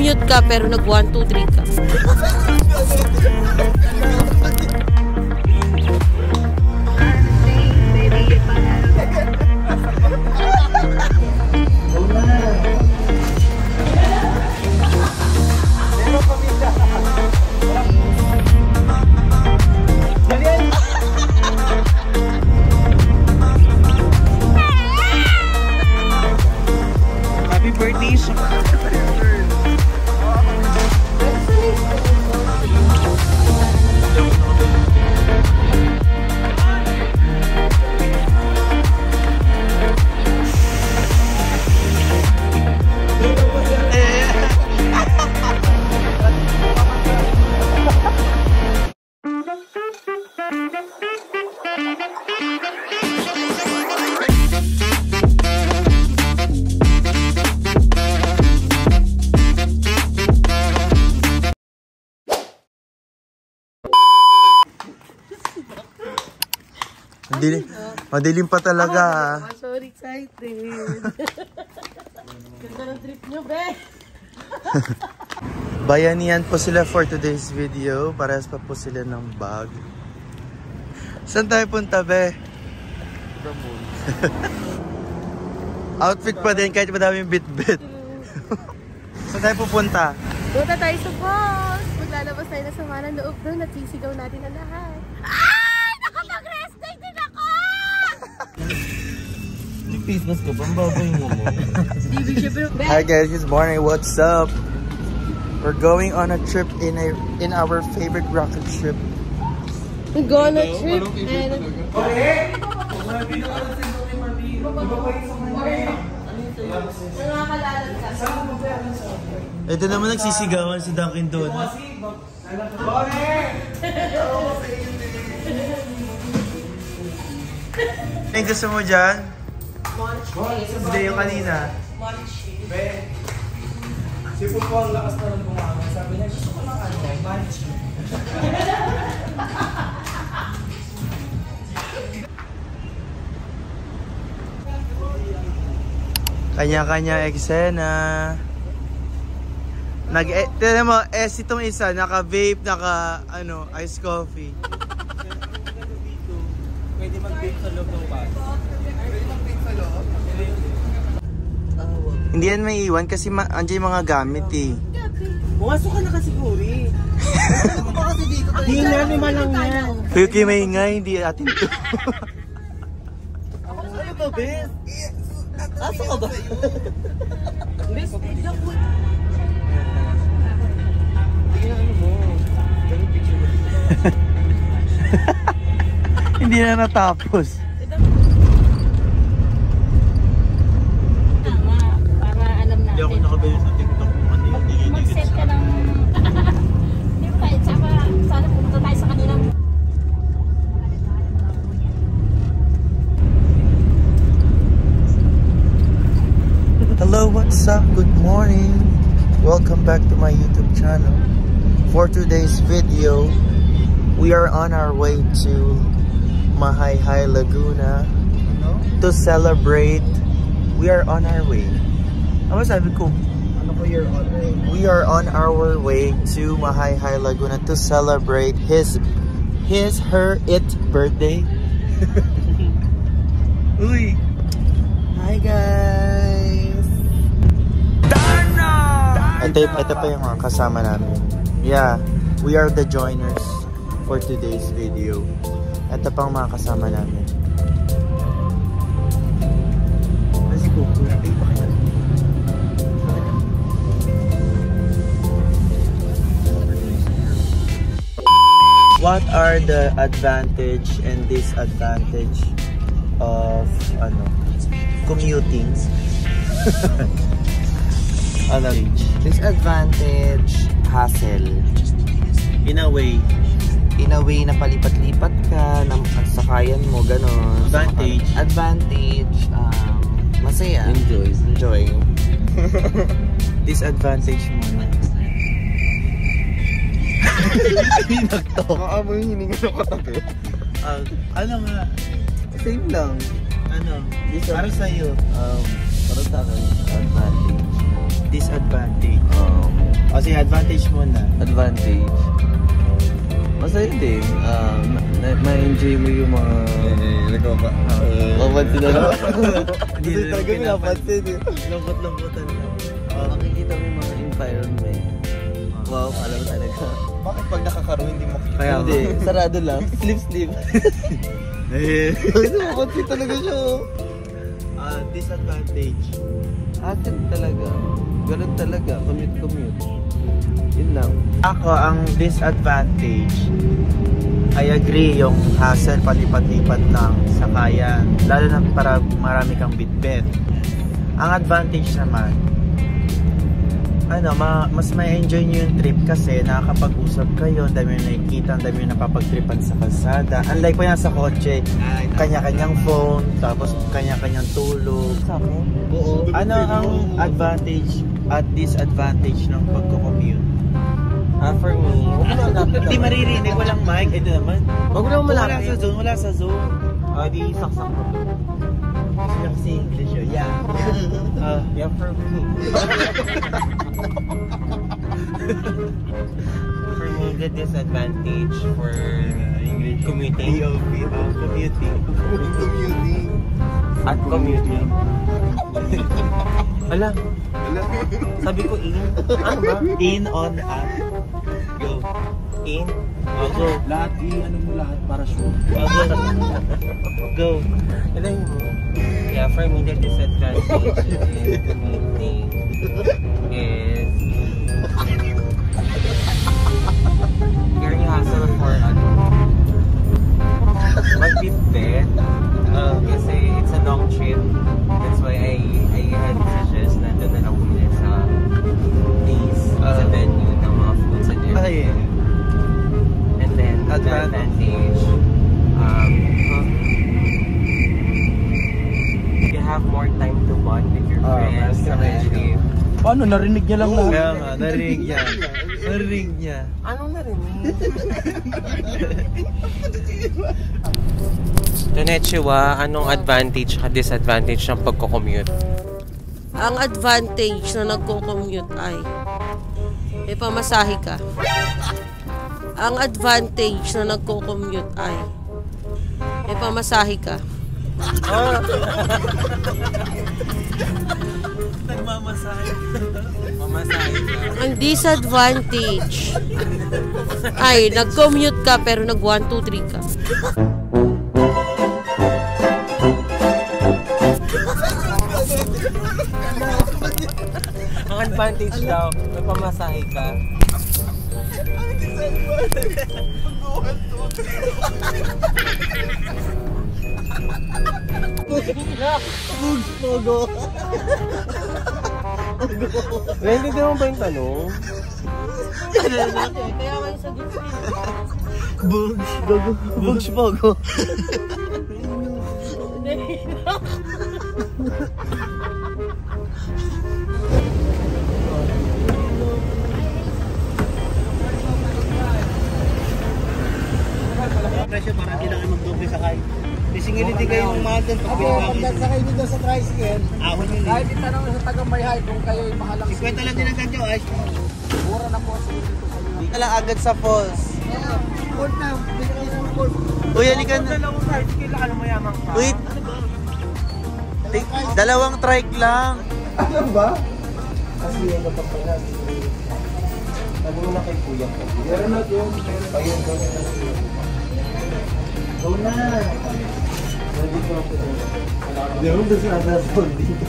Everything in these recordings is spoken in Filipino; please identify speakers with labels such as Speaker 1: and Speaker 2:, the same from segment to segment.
Speaker 1: Nag-mute ka pero nag 1, 2, 3 ka.
Speaker 2: Happy birthday,
Speaker 3: Madilim pa talaga.
Speaker 1: I'm so excited. Ganda ng trip nyo, be.
Speaker 3: Bayanihan po sila for today's video. Parehas pa po sila ng bag. Saan tayo punta, be? Outfit pa din kahit madaming bit-bit. Saan tayo pupunta?
Speaker 1: Punta tayo sa falls. Maglalabas tayo na sama ng loob doon at sisigaw natin ang lahat. Ay! Nakapag-rest day din ako!
Speaker 2: face mask ko, pambabay mo mo.
Speaker 3: Hi guys, it's Barney. What's up? We're going on a trip in our favorite rocket ship.
Speaker 1: We're going on a trip and...
Speaker 3: Ito naman nagsisigawan si Dunkin Donuts. Ay, gusto mo dyan? Hindi, yung kanina.
Speaker 2: Munchie. Si Pupo ang lakas na ng bumangon. Sabi niya, gusto ko lang ano, munchie.
Speaker 3: Kanya-kanya eksena. Tignan mo, itong isa, naka-vape, iced coffee.
Speaker 2: Pwede mag-vape sa loob ng bus.
Speaker 3: Hindi yan may iwan kasi andyan yung mga gamit eh.
Speaker 2: Pumasok ka na kasi Kuri. Hindi na, lima lang yan.
Speaker 3: Kaya may ingay, hindi atin to.
Speaker 2: Ano to, Bes? Asa ka ba? Bes, tignan mo. Tignan mo. Ganun picture mo dito.
Speaker 3: Hindi na natapos.
Speaker 2: Hindi ako nakabili sa TikTok mo kanina.
Speaker 4: Mag-set ka ng... Hindi mo tayo, sana pumunta tayo sa kanila.
Speaker 3: Hello, what's up? Good morning. Welcome back to my YouTube channel. For today's video, we are on our way to Mahayhay Laguna to celebrate. We are on our way. Ano sabi ko?
Speaker 2: Ano ko you're on way?
Speaker 3: We are on our way to Mahayhay Laguna to celebrate his birthday. Uy! Hi guys! Ito pa yung mga kasama namin. Yeah, we are the joiners for today's video. Ito pang mga kasama namin. Let's go. What are the advantage and disadvantage of commuting?
Speaker 5: Disadvantage, hassle.
Speaker 3: In a way.
Speaker 5: In a way na palipat-lipat ka, sakayan mo, gano'n. Advantage, masaya. Enjoy.
Speaker 3: Disadvantage mo na.
Speaker 5: Baka mo yung hininga ng katabi.
Speaker 3: Ano nga?
Speaker 5: Same lang.
Speaker 3: Para sa'yo.
Speaker 5: Para sa akin, advantage.
Speaker 3: Disadvantage. Kasi advantage muna.
Speaker 5: Advantage. Masaya din. Ma-enjoy mo yung mga...
Speaker 3: Nagkaba.
Speaker 5: Mapansin na lang.
Speaker 3: Hindi talaga pinapansin eh.
Speaker 5: Lambot-lambotan lang. Makikita mo yung mga environment. Wow, alam talaga.
Speaker 3: Bakit pag nakakaro hindi mo kita?
Speaker 5: Kaya hindi, sarado lang. Sleep.
Speaker 3: Mapansin talaga siya. Disadvantage.
Speaker 5: Atin talaga. Ganun talaga. Commute. Yun lang.
Speaker 3: Ako, ang disadvantage, I agree, yung hassle, palipat-lipat ng sakayan. Lalo na para marami kang bitbit. Ang advantage naman, mas may enjoy nyo yung trip kasi nakakapag-usap kayo, ang dami yung nakikita, ang dami yung napapagtripan sa kalsada. Unlike pa yan sa kotse, kanya-kanyang phone, tapos kanya-kanyang tulog. Ano ang advantage at disadvantage ng pagko-commute?
Speaker 5: For me,
Speaker 3: Hindi maririnig, walang mic. Ito naman.
Speaker 5: wag mo naman malapit.
Speaker 3: Wala sa zone. Di saksak mo. Gusto niya kasi English yun. Yeah.
Speaker 5: Yeah, for me. For me, the disadvantage for
Speaker 3: English.
Speaker 5: commuting.
Speaker 3: Commuting.
Speaker 5: At commuting. Ala, sabi ko in. Ano ba?
Speaker 3: In, on, at.
Speaker 5: Go. In.
Speaker 3: Go. Lahat, ano mo lahat para sure.
Speaker 5: Go. Alam mo. Yeah, for me, the disadvantage in commuting is very hassle for magbibit. Kasi it's a long trip. That's why I had suggest na doon na lang muna sa place, sa venue ng mga foods and everything. And then, advantage, you have more time to bond with your friends on the trip.
Speaker 3: Paano? Narinig niya lang lahat. Kaya nga, narinig niya.
Speaker 5: Anong narinig? Konnichiwa, anong advantage at disadvantage ng pagko-commute?
Speaker 1: Ang advantage na nagko-commute ay may pamasahe ka. Ang advantage na nagko-commute ay may pamasahe ka.
Speaker 5: Nagmamasahe. Mamasahe ka.
Speaker 1: Ang disadvantage ay nag-commute ka pero nag 1, 2, 3 ka.
Speaker 5: Ang advantage daw, may pamasahe ka.
Speaker 3: Pogo.
Speaker 5: Hindi mo ba yung tanong?
Speaker 1: Kaya kayo sa gitna.
Speaker 3: Bugs Pogo. Presyo para hindi lang mag-doble sakay. Isingilin din kayo ng mahal din. Pag sakay nyo doon sa tricycle, ahon nyo. Kahit itanong sa taga-Mayhay kung kayo yung mahalang. 50 lang din ang ganyo, ay. Mura na po ang dito sa inyo.
Speaker 5: Hindi ka lang agad sa falls.
Speaker 3: Port na, binigay ng port.
Speaker 5: Uy, halika na. Dalawang tricycle, ano mayamang ka?
Speaker 3: Wait. Dalawang trike lang.
Speaker 2: Ano ba? Kasi yung kapagpalas. Sabi mo na kay Kuya ko. Meron na yun. Ayun, gawin na siya. Go na! Ready ko ako doon. Hindi mo doon sa atas ko dito.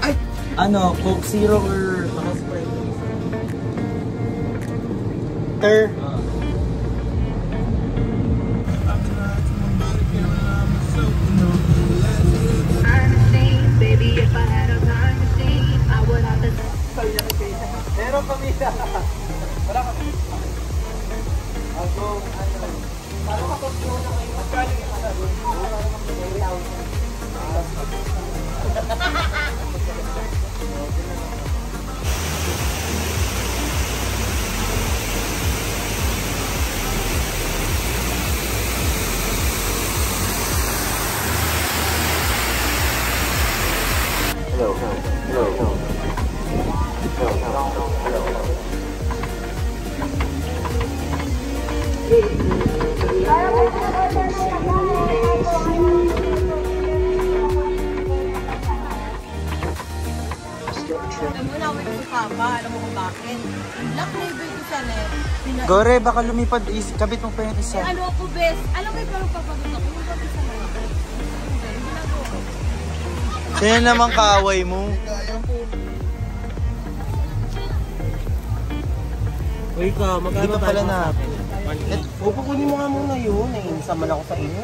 Speaker 3: Ay! Ano? Coke Zero or mga Sprite? Ter. Meron pamilya. Wala ka. Ako, ano. Paano kapag yun na kayo? Galing ka na doon. Wala naman
Speaker 4: Alam mo kung bakit? Black label ko siya, ne.
Speaker 3: Gore, baka lumipad. Kabit mo pa yung isa.
Speaker 4: Ano ako, best? Alam mo yung parang papagod ako. Yung pag isa lang.
Speaker 3: Sino naman kaaway mo?
Speaker 2: Uy ka, magkano
Speaker 3: Dito pala na.
Speaker 2: Kukunin mo nga muna yun. Naiinisa man ako sa inyo.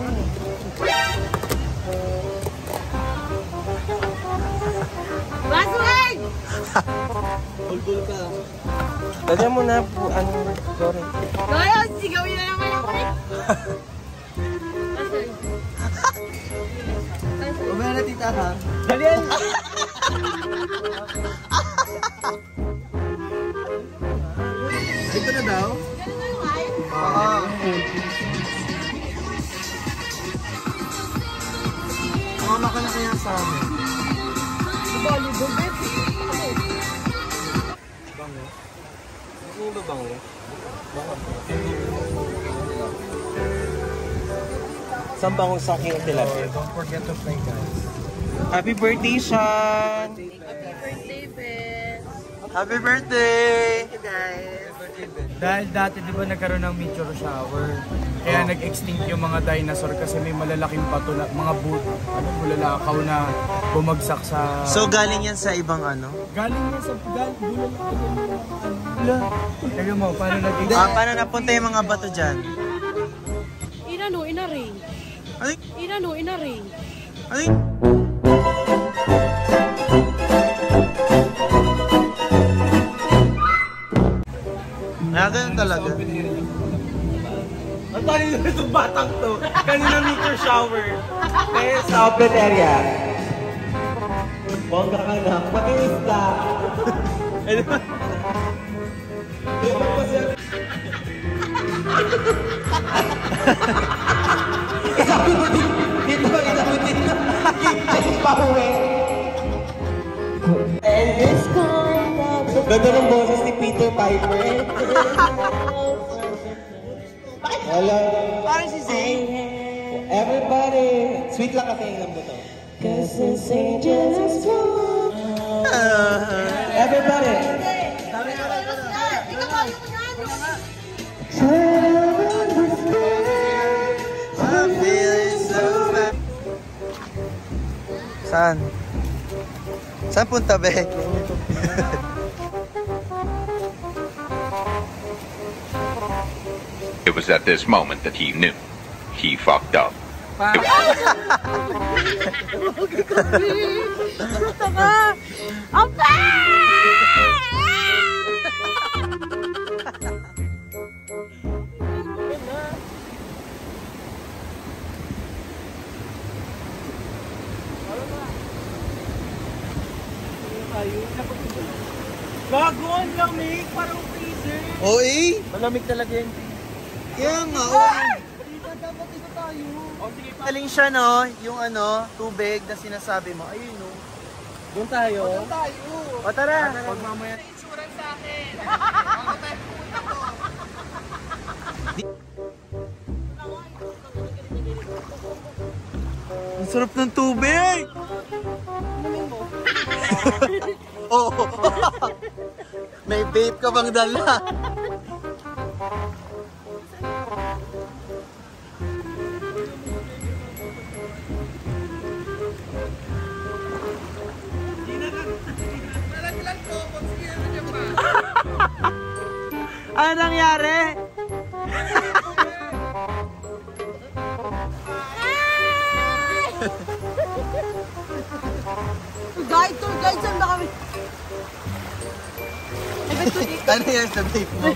Speaker 4: Baswag!
Speaker 2: Bulbul ka. Dali mo na po, sorry.
Speaker 4: Kaya, sigawin na naman ako eh.
Speaker 2: Umaya na tita ha. Dali yan! Dito na daw?
Speaker 4: Ganun na yung ay.
Speaker 3: Mama ka na kaya sa amin.
Speaker 4: Volleyball, best.
Speaker 2: Bango. Ano ba bango? Saan bango sa aking tilapia? Don't forget to play, guys. Happy birthday, Sean!
Speaker 4: Happy birthday, best.
Speaker 3: Happy birthday!
Speaker 6: Dahil dati di ba nagkaroon ng meteor shower, kaya nag-extinct yung mga dinosaur kasi may malalaking bato na, mga bulalakaw na bumagsak sa...
Speaker 3: So galing yan sa ibang ano?
Speaker 6: Galing yan sa bulalakaw. Kaya mo, paano naging...
Speaker 3: Paano napunta yung mga bato dyan?
Speaker 4: Inarrange.
Speaker 3: Ay!
Speaker 4: Inarrange.
Speaker 3: Ay! Ganun talaga.
Speaker 2: Ang tayo na itong batang to. Kanina meteor shower. Kaya sa open area. Bongga ka na. Matinis ka. Dito ba inabutin na? Ay, pauwi. And this time, ganda ng boses ni Peter Piper. Hello.
Speaker 3: Parang si Zay.
Speaker 2: Everybody. Sweet lang kasi yung lambuto. Cause it's angels everybody.
Speaker 3: I'm feeling so bad. Saan? Saan punta, be?
Speaker 7: It was at this moment that he knew. He fucked up.
Speaker 2: Gago, ang lamig. Parang freezer.
Speaker 3: Oo, eh.
Speaker 2: Malamig talaga yun.
Speaker 3: Kaya nga, oo.
Speaker 2: Dapat dito tayo. O, sige pa.
Speaker 3: Galing siya, no? Yung ano, tubig na sinasabi mo. Ayun, no?
Speaker 2: Doon tayo.
Speaker 3: O, tara.
Speaker 2: Pag mamaya.
Speaker 4: Insurance sa akin.
Speaker 3: Ang sarap ng tubig! Oo. May bait ka bang dala? Ano nangyari?
Speaker 4: Tour guide, saan ba kami?
Speaker 3: Ano yan sa tape mo?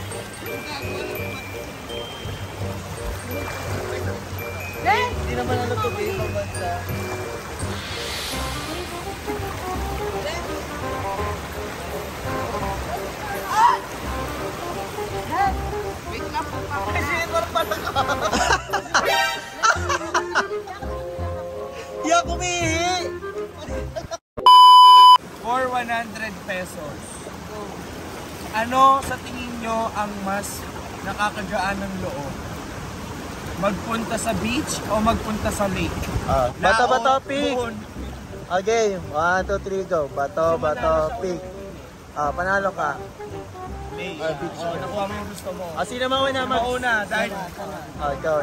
Speaker 3: Hindi naman ano to babe, mabansa.
Speaker 4: Wait lang po pa.
Speaker 3: Di ako umihi!
Speaker 6: Ano sa tingin nyo ang mas nakakagaan ng loob? Magpunta sa beach o magpunta sa lake?
Speaker 3: Bato, pick! Okay, 1, 2, 3, go. Bato, pick. Panalo ka.
Speaker 6: Lake. Nakuha mo yung gusto mo.
Speaker 3: Sino mauna?
Speaker 6: Mauna, dahil...
Speaker 3: Ikaw.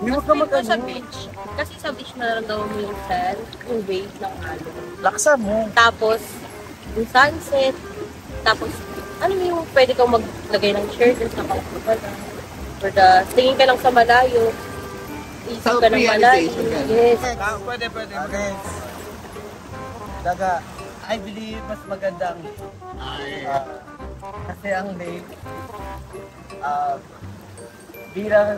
Speaker 1: Mas prefer sa beach. Kasi sa beach nararamdaman mo yung sand, yung wave ng alon.
Speaker 3: Laksa mo.
Speaker 1: Tapos, yung sunset. Tapos, ano yung pwede kang maglagay ng shirt at nakaupo ka lang. Or tingin ka lang sa malayo. Isip ka ng malayo. Yes.
Speaker 6: Pwede.
Speaker 3: Next. Daga.
Speaker 2: I believe mas magandang kasi ang lake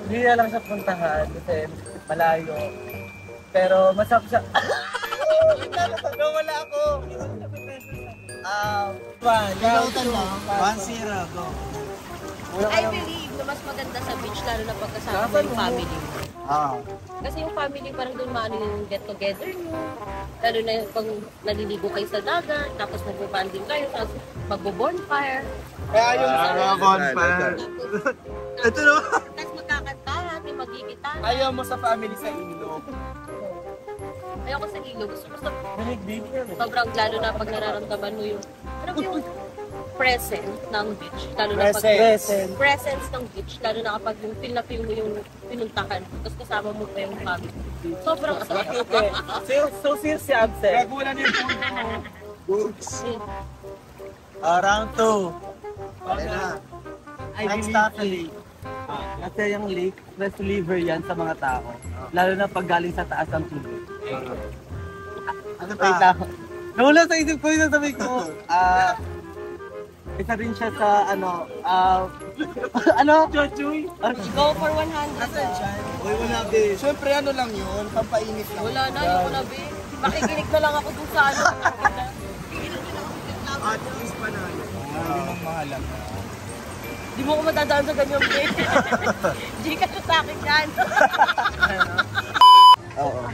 Speaker 2: bira lang sa puntahan kasi malayo pero masarap siya. Nawala ako.
Speaker 3: 1-0, go.
Speaker 1: I believe na mas maganda sa beach lalo na pagkasama mo yung family mo. Kasi yung family parang doon maano yung get together nyo. Lalo na yung pag naliligo kayo sa dagat, tapos magbubanding kayo, tapos magbo-bonfire.
Speaker 6: Kaya yung
Speaker 3: bonfire. Ito no?
Speaker 1: Tapos magkakantahan, may magigitahan.
Speaker 6: ayaw mo sa family sa ilog.
Speaker 1: Ayoko sa ilog. Gusto ko sa sobrang lalo na pag nararamdaman mo yung presence ng beach. Lalo na pag presence ng beach. Lalo na kapag yung feel na feel mo yung pinuntahan. Tapos kasama mo pa yung family. Sobrang sarap.
Speaker 2: So serious si Absent.
Speaker 6: Gagulan yung punto mo.
Speaker 3: Round 2.
Speaker 2: I believe kasi yung lake, stress reliever yan sa mga tao. Lalo na pag galing sa taas ang tubig.
Speaker 3: Ano
Speaker 2: Wait
Speaker 3: pa?
Speaker 2: lang. Nawala sa isip ko yung sabi ko. Isa rin siya sa Chochoy?
Speaker 1: Go for 100.
Speaker 3: Uy, wala din.
Speaker 6: Siyempre ano lang yun, pampainit lang.
Speaker 1: Wala na, yung nabi. Makikinig na lang ako dun sa ano.
Speaker 6: At least panalo. Yun ang mahalaga.
Speaker 1: Di mo ko matadaan sa ganyang play. Di ka sa akin yan.
Speaker 3: Oo.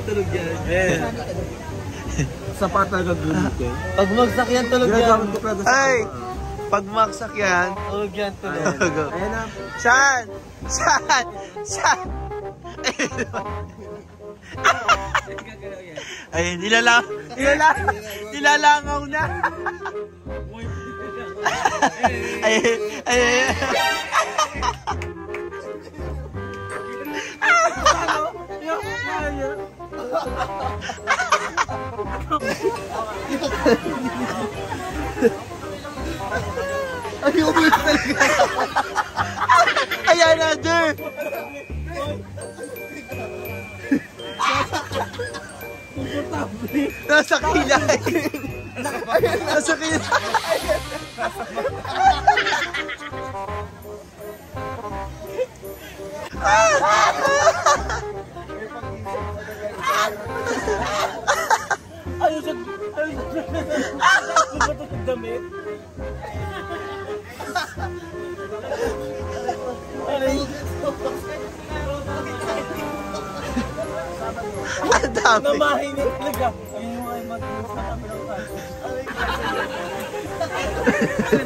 Speaker 2: Tulog yan.
Speaker 6: Sapat na gagulit eh.
Speaker 2: Pag magsak yan, tulog yan.
Speaker 3: Ay! Pag maksak yan.
Speaker 2: Tulog yan, tulog.
Speaker 3: Go.
Speaker 6: Ayan na.
Speaker 3: Saan? Ay, nilalangaw na. Ay. Ayan na, Der! Nasa kilay! Nasa kilay! Ang dami!
Speaker 2: Namahin na talaga. Ayun yung ay mag-iwas na kami ng tayo.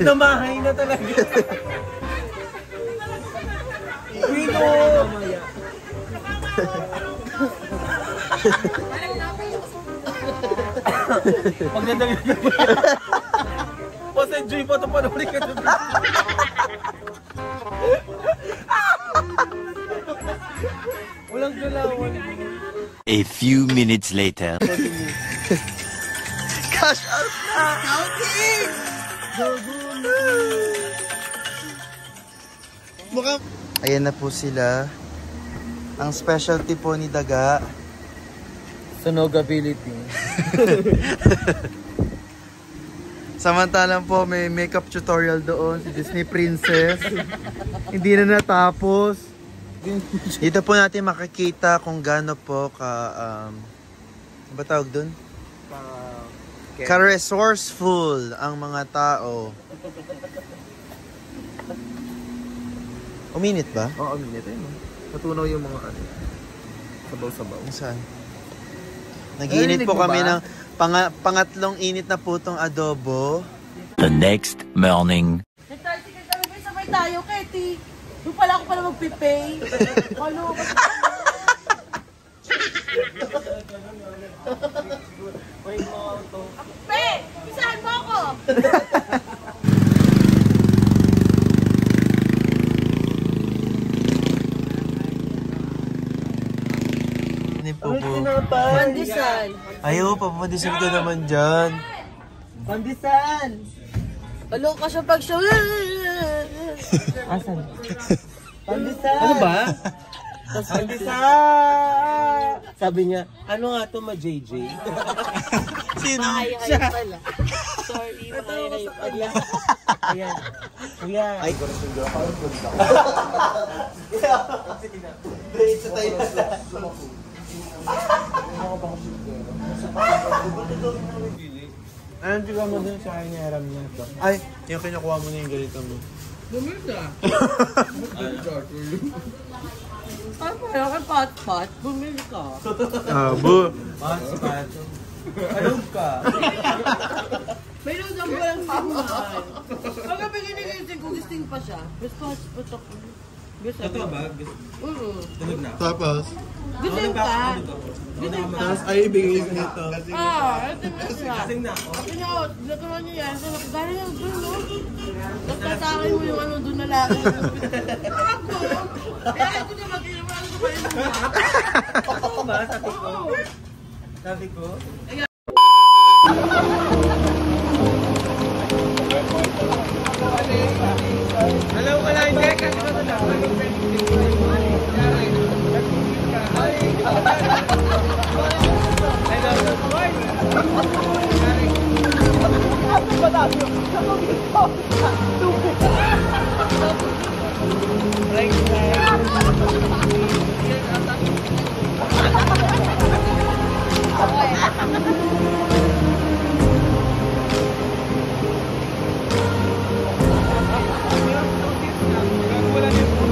Speaker 2: Namahin na talaga. Wino! Pagdadali na ba? Boss, enjoy mo ito panoorin ka doon. Walang galawan.
Speaker 8: A few minutes later.
Speaker 3: Cash out na! Counting! Ayan na po sila. Ang specialty po ni Daga.
Speaker 2: Sunog ability.
Speaker 3: Samantalang po may makeup tutorial doon si Disney Princess. Hindi na natapos. Dito po natin makikita kung gaano po ano ba tawag doon? Ka-resourceful ang mga tao. Uminit ba?
Speaker 2: Oo, minute yun. Natunaw yung mga sabaw-sabaw.
Speaker 3: Saan? Nag-iinit po kami ng pangatlong init na po tong adobo.
Speaker 8: The next morning.
Speaker 4: Nag-tricycle kami, may sabay tayo, Ketty. Doon pala ako magpipay. Ano? Pe! Pisahan mo ako!
Speaker 1: Pandesal.
Speaker 3: Ayaw, papadisal ka naman dyan.
Speaker 2: Pandesal!
Speaker 1: Balo ka siya pag show.
Speaker 2: Asan? Pandesal! Ano ba? Pandesal! Sabi niya, ano nga to ma-JJ?
Speaker 3: Sino?
Speaker 1: Mahay-hay pala. Sorry, mahay-hay pala.
Speaker 2: Ayan. Kuya.
Speaker 3: Ay,
Speaker 2: Anong tiga mo dun sa akin ni Aram niya ito?
Speaker 3: ay, yung kinukuha mo na yung ganito mo.
Speaker 1: Ay, kaya kay Pat-Pat, bumili ka.
Speaker 3: Bu.
Speaker 2: Anong ka?
Speaker 1: May lusang ko lang signal. Pagka pininigisin ko, gising pa siya. Gusto hotspot ako.
Speaker 2: Ito ba?
Speaker 1: Oo.
Speaker 2: Tunog na.
Speaker 3: Tapos?
Speaker 1: Gising ka. Gising ka.
Speaker 3: Tapos ay ibigay ko nito.
Speaker 1: Ito na siya.
Speaker 2: Kasing na ako.
Speaker 1: Sabi niya, nagawa niya yan. So, nakagana niya doon, no? Tapos tatawin mo yung ano doon na lang. Ako! Kaya ito niya mag-iwan ko pa yung
Speaker 2: Oo ba? Sabi ko. Sabi ko. Alam ko lang, hindi kasi ko na. Wala